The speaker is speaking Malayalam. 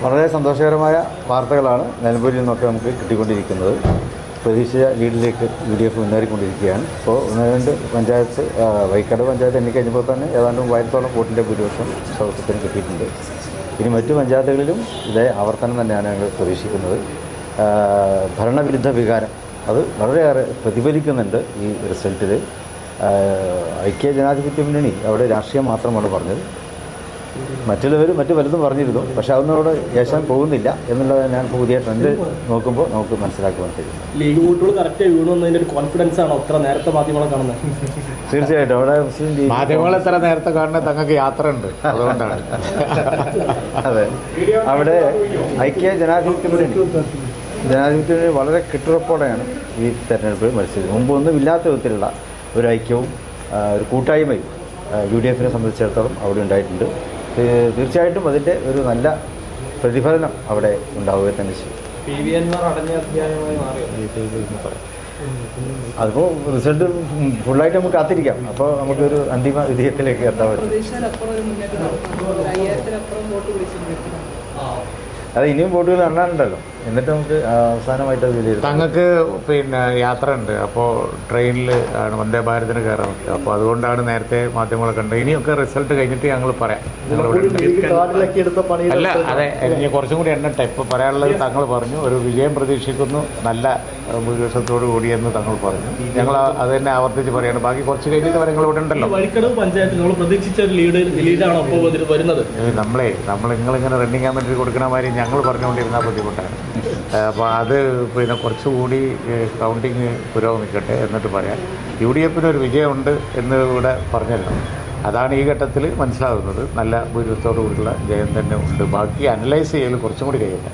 വളരെ സന്തോഷകരമായ വാർത്തകളാണ് നിലമ്പൂരിൽ നിന്നൊക്കെ നമുക്ക് കിട്ടിക്കൊണ്ടിരിക്കുന്നത്. പ്രതീക്ഷിച്ച ലീഡിലേക്ക് UDF മുന്നേറിക്കൊണ്ടിരിക്കുകയാണ്. ഇപ്പോൾ 1-2 പഞ്ചായത്ത്, വൈക്കാട് പഞ്ചായത്ത് എണ്ണിക്കഴിഞ്ഞപ്പോൾ തന്നെ ഏതാണ്ട് 3000-ഓളം വോട്ടിൻ്റെ ഭൂരിപക്ഷം സൗഖ്യത്തിന് കിട്ടിയിട്ടുണ്ട്. ഇനി മറ്റു പഞ്ചായത്തുകളിലും ഇതേ ആവർത്തനം തന്നെയാണ് ഞങ്ങൾ പ്രതീക്ഷിക്കുന്നത്. ഭരണവിരുദ്ധ വികാരം അത് വളരെയേറെ പ്രതിഫലിക്കുന്നുണ്ട് ഈ റിസൾട്ടിൽ. ഐക്യ ജനാധിപത്യ മുന്നണി അവിടെ രാഷ്ട്രീയം മാത്രമാണ് പറഞ്ഞത്. മറ്റുള്ളവർ മറ്റു പലതും പറഞ്ഞിരുന്നു. പക്ഷേ അതൊന്നും അവിടെ ഏശാൻ പോകുന്നില്ല എന്നുള്ളത് ഞാൻ പുതിയ ട്രെൻഡ് നോക്കുമ്പോൾ നമുക്ക് മനസ്സിലാക്കുവാൻ കഴിയും. ലീഗ് വോട്ടുകൾ കറക്റ്റ് വീണുന്നതിൻ്റെ ഒരു കോൺഫിഡൻസ് ആണോ അത്ര നേരത്തെ മാധ്യമങ്ങളെ കാണുന്നത്? തീർച്ചയായിട്ടും അവിടെ മാധ്യമങ്ങൾ എത്ര നേരത്തെ കാണുന്നത് തങ്ങൾക്ക് യാത്ര ഉണ്ട്, അതുകൊണ്ടാണ്. അതെ, അവിടെ ഐക്യ ജനാധിപത്യ മുന്നണി വളരെ കെട്ടുറപ്പോടെയാണ് ഈ തെരഞ്ഞെടുപ്പ് മത്സരിച്ചത്. മുമ്പൊന്നും ഇല്ലാത്ത വിധത്തിലുള്ള ഒരു ഐക്യവും ഒരു കൂട്ടായ്മയും UDFനെ സംബന്ധിച്ചിടത്തോളം അവിടെ ഉണ്ടായിട്ടുണ്ട്. തീർച്ചയായിട്ടും അതിൻ്റെ ഒരു നല്ല പ്രതിഫലനം അവിടെ ഉണ്ടാവുക തന്നെ ചെയ്യും. അതിപ്പോൾ റിസൾട്ട് ഫുള്ളായിട്ട് നമുക്ക് കാത്തിരിക്കാം. അപ്പോൾ നമുക്കൊരു അന്തിമ വിജയത്തിലേക്ക് എത്താൻ പറ്റും. അത് ഇനിയും വോട്ടുകൾ എണ്ണാനുണ്ടല്ലോ, എന്നിട്ട് നമുക്ക് അവസാനമായിട്ട് അത് വിലയിരുത്താം. തങ്ങൾക്ക് യാത്ര ഉണ്ട്, അപ്പോൾ ട്രെയിനിൽ ആണ് വന്ദേ ഭാരതിന് കയറാൻ പറ്റുക. അപ്പോൾ അതുകൊണ്ടാണ് നേരത്തെ മാധ്യമങ്ങളെ കണ്ടത്. ഇനിയൊക്കെ റിസൾട്ട് കഴിഞ്ഞിട്ട് ഞങ്ങൾ പറയാം. അല്ല, അതെ, ഇനി കുറച്ചും കൂടി എണ്ണട്ടെ. ഇപ്പോൾ പറയാനുള്ളത് തങ്ങൾ പറഞ്ഞു, ഒരു വിജയം പ്രതീക്ഷിക്കുന്നു, നല്ല ഭൂരിപക്ഷത്തോടു കൂടിയെന്ന് തങ്ങൾ പറഞ്ഞു. ഞങ്ങൾ അത് തന്നെ ആവർത്തിച്ച് പറയാണ്. ബാക്കി കുറച്ച് കഴിഞ്ഞിട്ട് നിങ്ങൾ ഇവിടെ ഉണ്ടല്ലോ. നിങ്ങളിങ്ങനെ റണ്ണിങ് കമ്മിറ്റി കൊടുക്കണ മാതിരി ഞങ്ങൾ പറഞ്ഞുകൊണ്ടിരുന്നാൽ ബുദ്ധിമുട്ടാണ്. അപ്പോൾ അത് കുറച്ചുകൂടി കൗണ്ടിങ് പുരോഗമിക്കട്ടെ എന്നിട്ട് പറയാം. UDFന് ഒരു വിജയമുണ്ട് എന്ന് ഇവിടെ പറഞ്ഞല്ലോ. അതാണ് ഈ ഘട്ടത്തിൽ മനസ്സിലാകുന്നത്. നല്ല ഭൂരിപക്ഷത്തോടു കൂടിയുള്ള ജയം തന്നെ ഉണ്ട്. ബാക്കി അനലൈസ് ചെയ്യൽ കുറച്ചും കൂടി കഴിയട്ടെ.